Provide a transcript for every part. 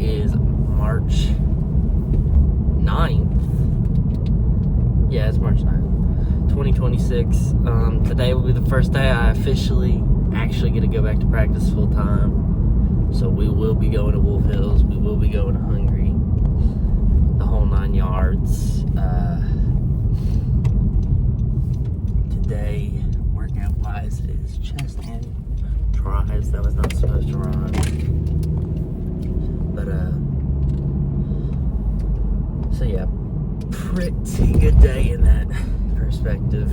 is March 9th. Yeah, it's March 9th, 2026. Today will be the first day I officially actually get to go back to practice full time. So we will be going to Wolf Hills. We will be going to Hungary. The whole 9 yards. Today, workout wise, is chest and tries. That was not supposed to run. But, so yeah, pretty good day in that perspective.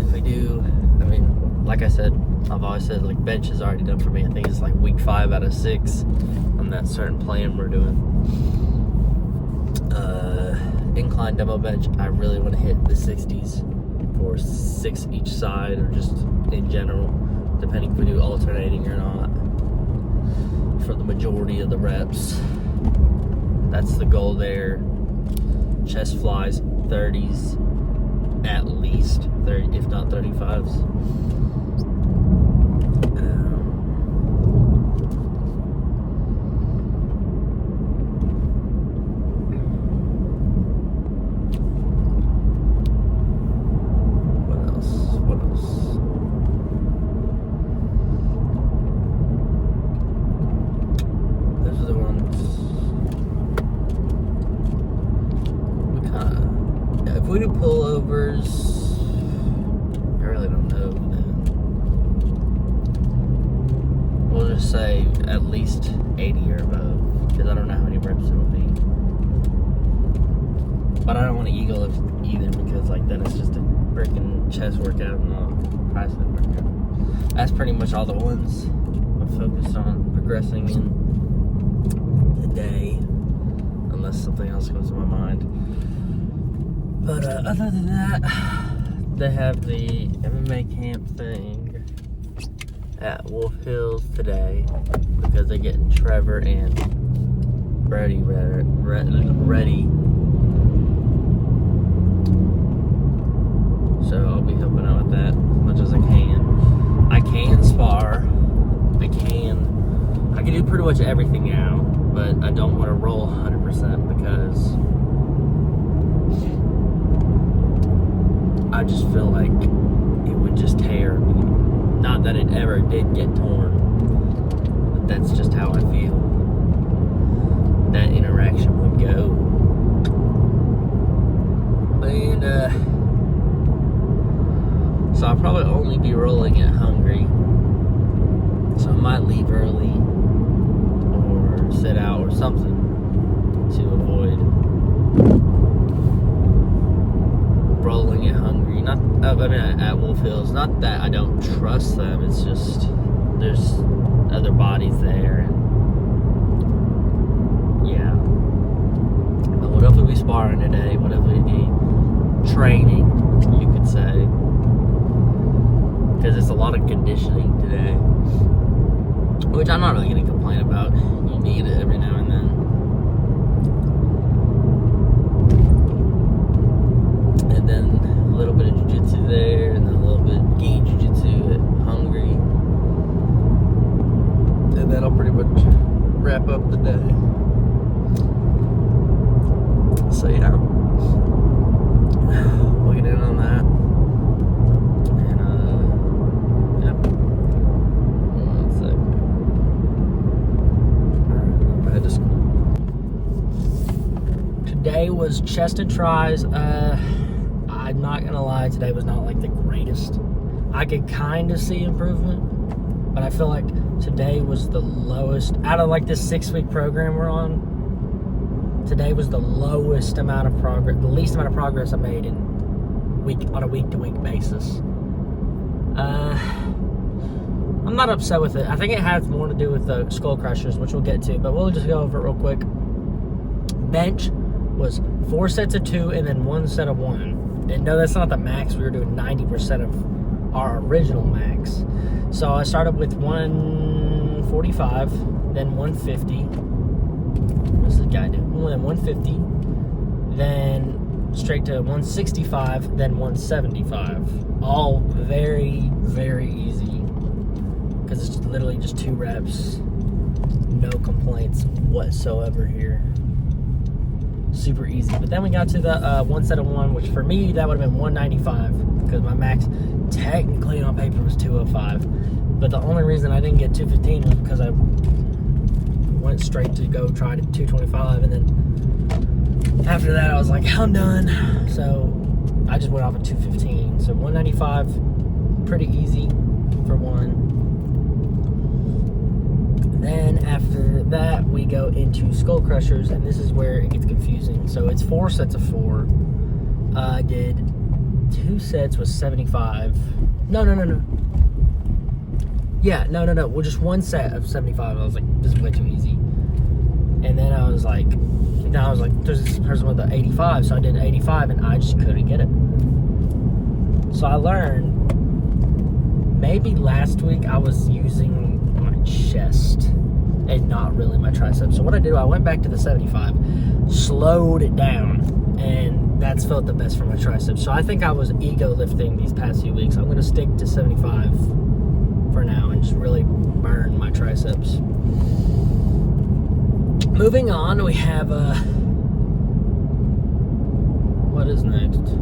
If we do, I mean, like I said, I've always said, like, bench is already done for me. I think it's like week 5 out of 6 on that certain plan we're doing. Incline demo bench, I really want to hit the 60s for 6 each side, or just in general, depending if we do alternating or not, for the majority of the reps. That's the goal there. Chest flies, 30s, at least 30, if not 35s. If we do pullovers, I really don't know, man. We'll just say at least 80 or above, because I don't know how many reps it'll be. But I don't want to eagle it either, because like then it's just a freaking chest workout and a tricep workout. That's pretty much all the ones I'm focused on progressing in the day, unless something else comes to my mind. But other than that, they have the MMA camp thing at Wolf Hills today, because they're getting Trevor and Brady ready. So I'll be helping out with that as much as I can. I can spar. I can do pretty much everything now, but I don't want to roll 100% because I just feel like it would just tear me. Not that it ever did get torn, but that's just how I feel that interaction would go. And so I'll probably only be rolling at Hungary, so I might leave early or sit out or something to avoid rolling at Hungry. At Wolf Hills. Not that I don't trust them, it's just there's other bodies there, and yeah. But what if we be sparring today? What if we be training, you could say? Because it's a lot of conditioning today, which I'm not really going to complain about. You need it every now and then. And then a little bit of jiu-jitsu there, and then a little bit of gi jiu-jitsu at Hungary. And that'll pretty much wrap up the day. So yeah, we'll get in on that. And yep. One second. Alright, just today was chest and tries. I'm not gonna lie, today was not like the greatest. I could kind of see improvement, but I feel like today was the lowest out of like this 6-week program we're on. Today was the lowest amount of progress, the least amount of progress I made on a week-to-week basis. I'm not upset with it. I think it has more to do with the skull crushers, which we'll get to, but we'll just go over it real quick. Bench was 4 sets of 2 and then 1 set of 1. And no, that's not the max. We were doing 90% of our original max. So I started with 145, then 150. What's the guy doing? Then 150, then straight to 165, then 175. All very, very easy, because it's just literally just 2 reps. No complaints whatsoever here. Super easy. But then we got to the 1 set of 1, which for me, that would have been 195 because my max technically on paper was 205. But the only reason I didn't get 215 was because I went straight to go try to 225. And then after that, I was like, I'm done. So I just went off at 215. So 195, pretty easy for 1. Then after that, we go into Skull Crushers, and this is where it gets confusing. So it's 4 sets of 4. I did 2 sets with 75. No. Yeah, no. Well, just 1 set of 75. I was like, this is way too easy. And then I was like, there's this person with the 85, so I did 85, and I just couldn't get it. So I learned, maybe last week I was using my chest and not really my triceps. So what I did, I went back to the 75, slowed it down, and that's felt the best for my triceps. So I think I was ego lifting these past few weeks. I'm going to stick to 75 for now and just really burn my triceps. Moving on, we have what is next?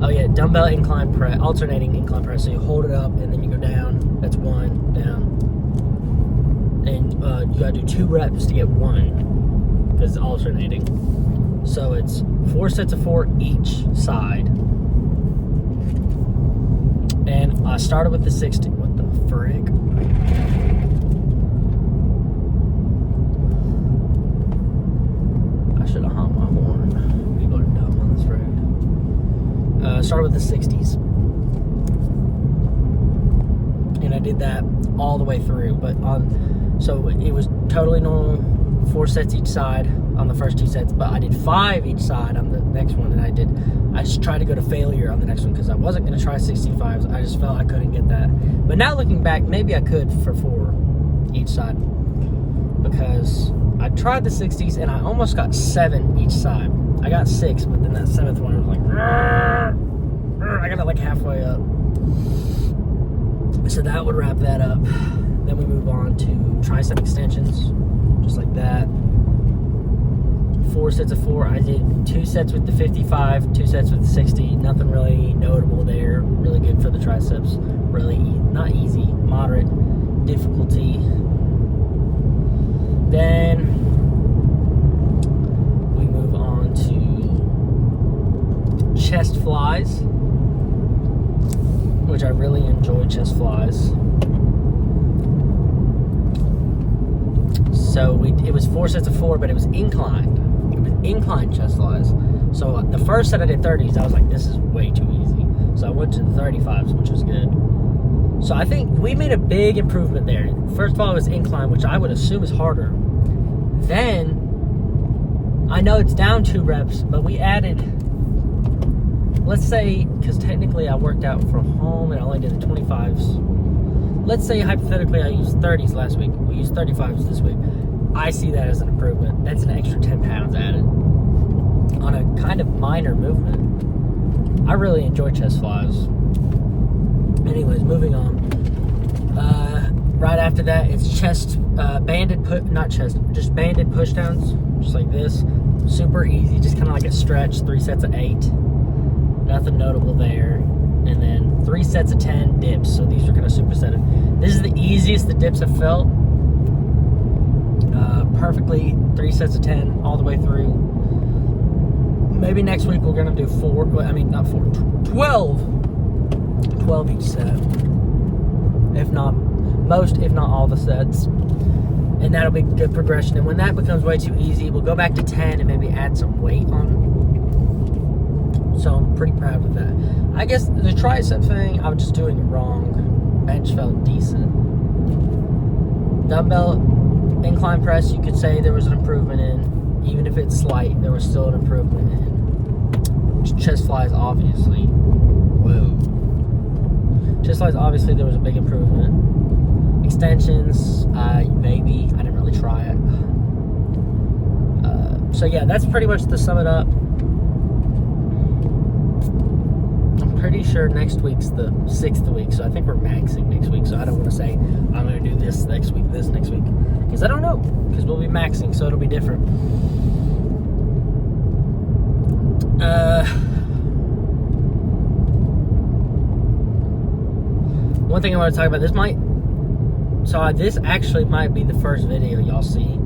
Oh yeah, dumbbell incline press, alternating incline press. So you hold it up and then you go down. That's 1, down. And you gotta do 2 reps to get 1 because it's alternating. So it's 4 sets of 4 each side. And I started with the 60. What the frick? I should have honked my horn. People are dumb on this road. Started with the 60s. And I did that all the way through. So it was totally normal, 4 sets each side on the first 2 sets, but I did 5 each side on the next one, and I just tried to go to failure on the next one because I wasn't going to try 65s. I just felt I couldn't get that. But now looking back, maybe I could for 4 each side because I tried the 60s and I almost got 7 each side. I got 6, but then that 7th one was like, I got it like halfway up. So that would wrap that up. Then we move on to tricep extensions, just like that. 4 sets of 4. I did 2 sets with the 55, 2 sets with the 60. Nothing really notable there. Really good for the triceps. Really not easy, moderate difficulty. Then we move on to chest flies, which I really enjoy chest flies. So it was 4 sets of 4, but it was inclined. It was inclined chest flies. So the first set I did 30s. I was like, this is way too easy. So I went to the 35s, which was good. So I think we made a big improvement there. First of all, it was incline, which I would assume is harder. Then, I know it's down 2 reps, but we added, let's say, because technically I worked out from home and I only did the 25s. Let's say, hypothetically, I used 30s last week. We used 35s this week. I see that as an improvement. That's an extra 10 pounds added on a kind of minor movement. I really enjoy chest flies. Anyways, moving on. Right after that, it's chest, banded push downs, just like this. Super easy, just kind of like a stretch, 3 sets of 8. Nothing notable there. And then 3 sets of 10 dips, so these are kind of supersetted. This is the easiest the dips have felt. Perfectly, 3 sets of 10 all the way through. Maybe next week we're going to do 12 each set. If not all the sets. And that'll be good progression. And when that becomes way too easy, we'll go back to 10 and maybe add some weight on. So I'm pretty proud of that. I guess the tricep thing, I was just doing it wrong. Bench felt decent. Dumbbell incline press, you could say there was an improvement in. Even if it's slight, there was still an improvement in. Chest flies, obviously. Whoa. Chest flies, obviously, there was a big improvement. Extensions, maybe. I didn't really try it. So yeah, that's pretty much to sum it up. I'm pretty sure next week's the 6th week, so I think we're maxing next week. So I don't want to say I'm going to do this next week, because I don't know, because we'll be maxing, so it'll be different. One thing I want to talk about, this actually might be the first video y'all see,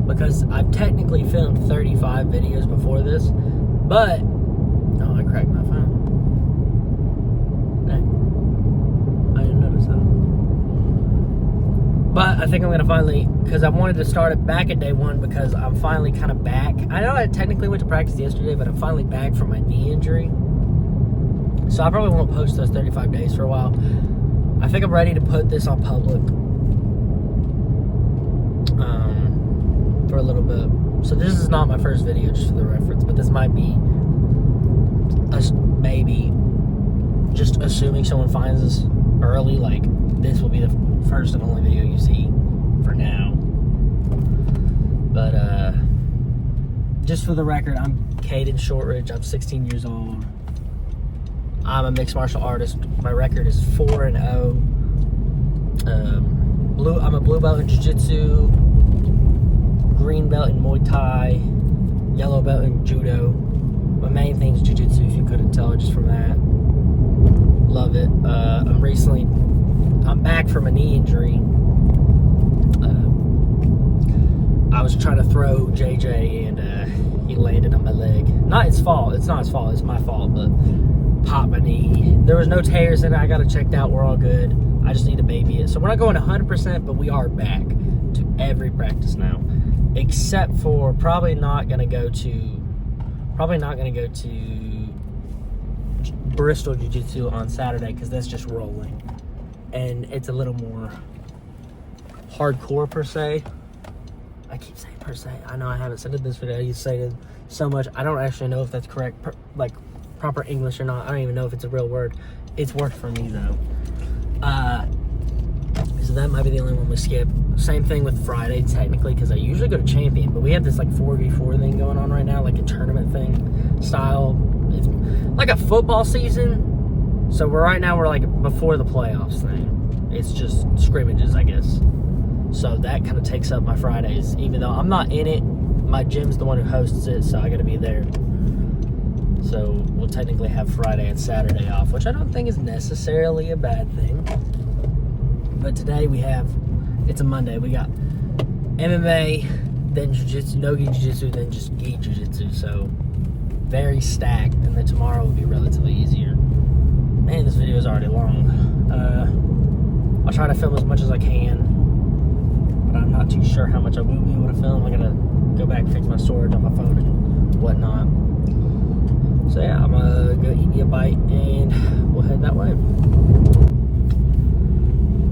because I've technically filmed 35 videos before this, but I cracked my phone. Dang. I didn't notice that. But I think I'm gonna finally, because I wanted to start it back at day one, because I'm finally kind of back. I know I technically went to practice yesterday, but I'm finally back from my knee injury. So I probably won't post those 35 days for a while. I think I'm ready to put this on public for a little bit. So this is not my first video, just for the reference, but this might be maybe, just assuming someone finds us early, like this will be the first and only video you see for now. But just for the record, I'm Caden Shortridge. I'm 16 years old. I'm a mixed martial artist. My record is 4-0. I'm a blue belt in jiu-jitsu, green belt in Muay Thai, yellow belt in judo. My main thing is jiu-jitsu, if you couldn't tell just from that. Love it. I'm back from a knee injury. I was trying to throw JJ and he landed on my leg. Not his fault. It's not his fault. It's my fault, but popped my knee. There was no tears in it. I got it checked out. We're all good. I just need to baby it. So we're not going 100%, but we are back to every practice now, except for probably not going to go to Bristol Jiu-Jitsu on Saturday, because that's just rolling, and it's a little more hardcore per se. I keep saying per se. I know I haven't said it this video. You say it so much. I don't actually know if that's correct, proper English or not. I don't even know if it's a real word. It's worked for me though. So that might be the only one we skip. Same thing with Friday technically, because I usually go to Champion, but we have this like 4v4 thing going on right now, like a tournament thing style. It's like a football season. So we're like before the playoffs thing. It's just scrimmages, I guess. So that kind of takes up my Fridays, even though I'm not in it. My gym's the one who hosts it, so I got to be there. So we'll technically have Friday and Saturday off, which I don't think is necessarily a bad thing. But today it's a Monday. We got MMA, then jiu-jitsu, no-gi jiu-jitsu, then just gi jiu-jitsu. So very stacked, and then tomorrow will be relatively easier. Man, this video is already long. I'll try to film as much as I can, but I'm not too sure how much I will be able to film. I gotta go back and fix my storage on my phone and whatnot. So yeah, I'm gonna go eat me a bite and we'll head that way.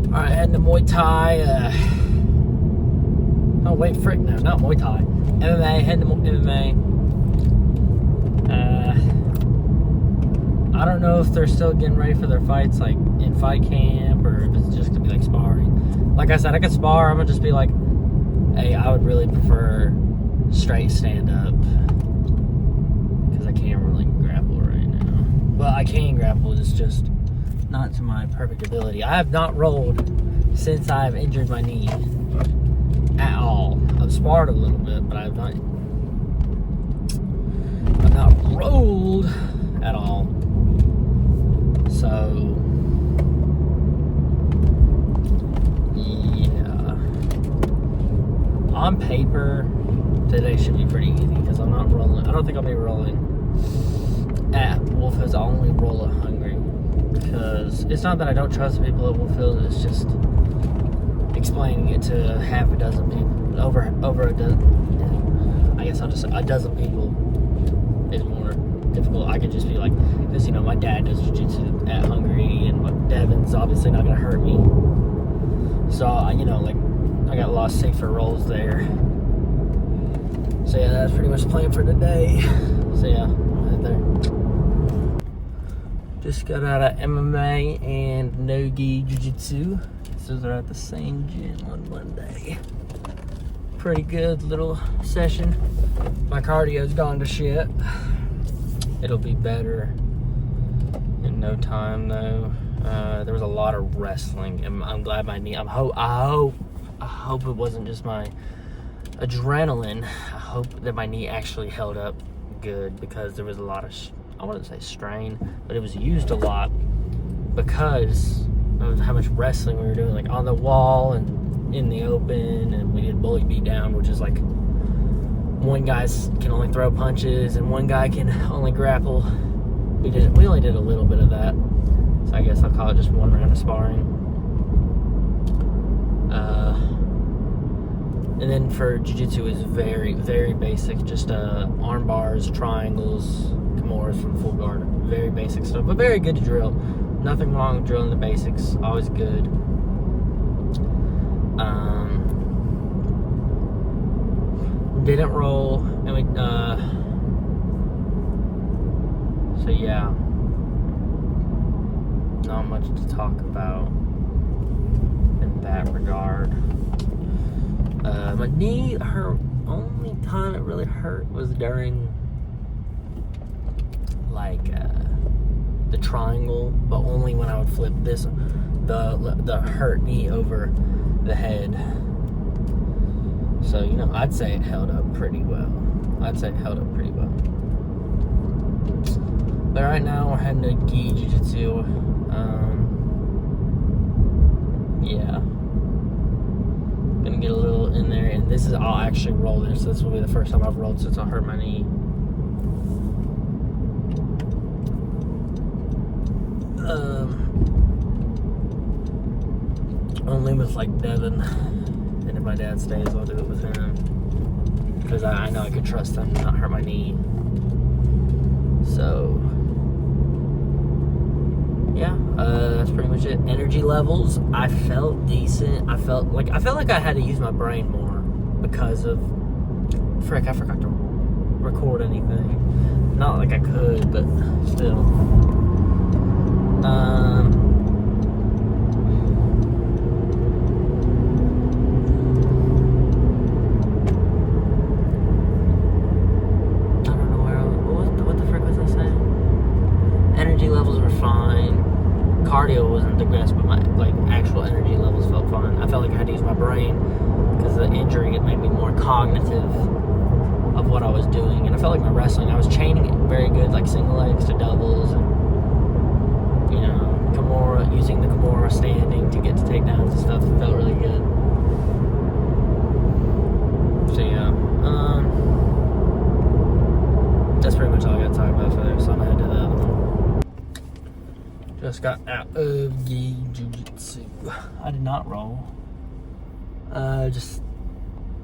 Alright, heading to Muay Thai. Oh wait, frick, no, not Muay Thai. MMA, heading to MMA. I don't know if they're still getting ready for their fights, like in fight camp, or if it's just gonna be like sparring. Like I said, I could spar. I'm gonna just be like, hey, I would really prefer straight stand up, because I can't really grapple right now. Well, I can grapple, it's just not to my perfect ability. I have not rolled since I've injured my knee at all. I've sparred a little bit, but I've not rolled at all. So yeah, on paper today should be pretty easy, because I'm not rolling. I don't think I'll be rolling at Wolf Hills. I'll only roll at Hungry, because it's not that I don't trust the people at Wolf Hills. It's just explaining it to half a dozen people, over a dozen. I guess I'll just say a dozen people is more difficult. I could just be like, because my dad does jiu-jitsu at Hungry, and Devin's obviously not gonna hurt me. So I got a lot of safer rolls there. So yeah, that's pretty much the plan for today. So yeah, I'll head there. Just got out of MMA and no-gi jiu-jitsu. Those are at the same gym on Monday. Pretty good little session. My cardio's gone to shit. It'll be better in no time though. There was a lot of wrestling, and I'm glad my knee. I hope it wasn't just my adrenaline. I hope that my knee actually held up good, because there was a lot of I wouldn't say strain, but it was used a lot because of how much wrestling we were doing, like on the wall and in the open, and we did bully beat down, which is like one guy can only throw punches and one guy can only grapple. We only did a little bit of that, so I guess I'll call it just one round of sparring. And then for jiu-jitsu is very, very basic, just arm bars, triangles, kimuras from full guard, very basic stuff, but very good to drill. Nothing wrong with drilling the basics, always good. Didn't roll, and we, so yeah, not much to talk about in that regard. My knee hurt. Only time it really hurt was during like the triangle, but only when I would flip the hurt knee over the head. So, you know, I'd say it held up pretty well. But right now we're heading to Gi Jiu-Jitsu. Yeah. Gonna get a little in there, and this is, I'll actually roll this. So this will be the first time I've rolled since I hurt my knee. Only with like Devin, and if my dad stays, I'll do it with him, because I know I can trust him to not hurt my knee. So yeah, that's pretty much it. Energy levels, I felt decent. I felt like I had to use my brain more because of frick, I forgot to record anything. Not like I could, but still. Cardio wasn't the best, but my actual energy levels felt fine. I felt like I had to use my brain because the injury, it made me more cognitive of what I was doing, and I felt like my wrestling, I was chaining it very good, like single legs to doubles, and you know, Kimura, using the Kimura standing to get to takedowns and stuff. It felt really good. So yeah, that's pretty much all I got to talk about for there. So I'm gonna head to the other one. Just got out of Gi Jiu-Jitsu. I did not roll. Just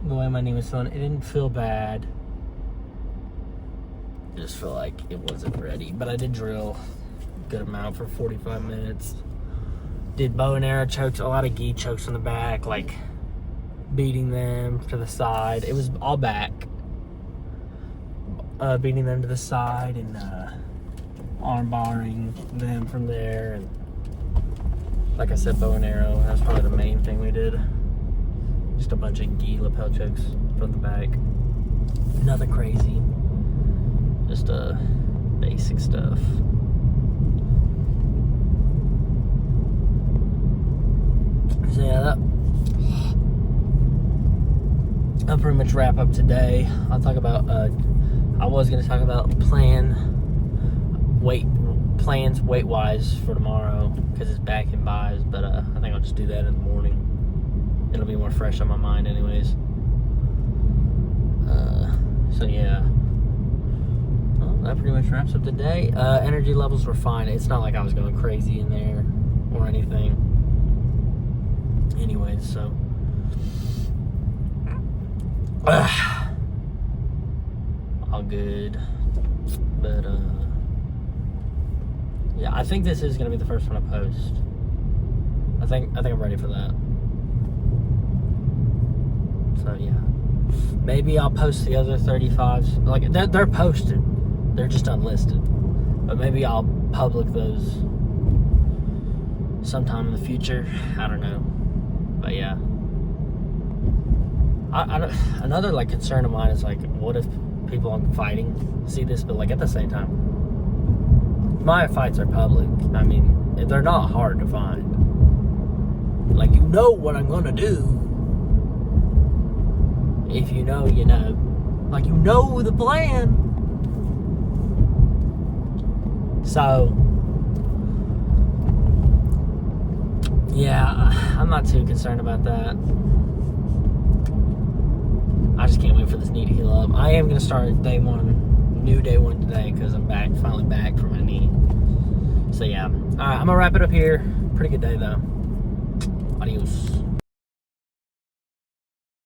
the way my knee was feeling, it didn't feel bad. I just felt like it wasn't ready. But I did drill a good amount for 45 minutes. Did bow and arrow chokes, a lot of gi chokes from the back, like beating them to the side. It was all back. Beating them to the side and arm barring them from there, and like I said, bow and arrow. That's probably the main thing we did. Just a bunch of gi lapel chokes from the back. Nothing crazy. Just basic stuff. So yeah, that'll pretty much wrap up today. I'll talk about I was going to talk about plans weight-wise for tomorrow, because it's back in buys, but I think I'll just do that in the morning. It'll be more fresh on my mind anyways. So yeah, well, that pretty much wraps up the day. Energy levels were fine. It's not like I was going crazy in there or anything anyways, so all good. But yeah, I think this is gonna be the first one I post. I think I'm ready for that. So yeah, maybe I'll post the other 35s. Like they're posted, they're just unlisted. But maybe I'll public those sometime in the future. I don't know. But yeah, another like concern of mine is like, what if people I'm fighting see this, but like at the same time, my fights are public. I mean, they're not hard to find. Like, you know what I'm gonna do. If you know, you know. Like, you know the plan. So, yeah, I'm not too concerned about that. I just can't wait for this knee to heal up. I am going to start day one today because I'm finally back from my knee. So, yeah. All right, I'm going to wrap it up here. Pretty good day, though. Adios.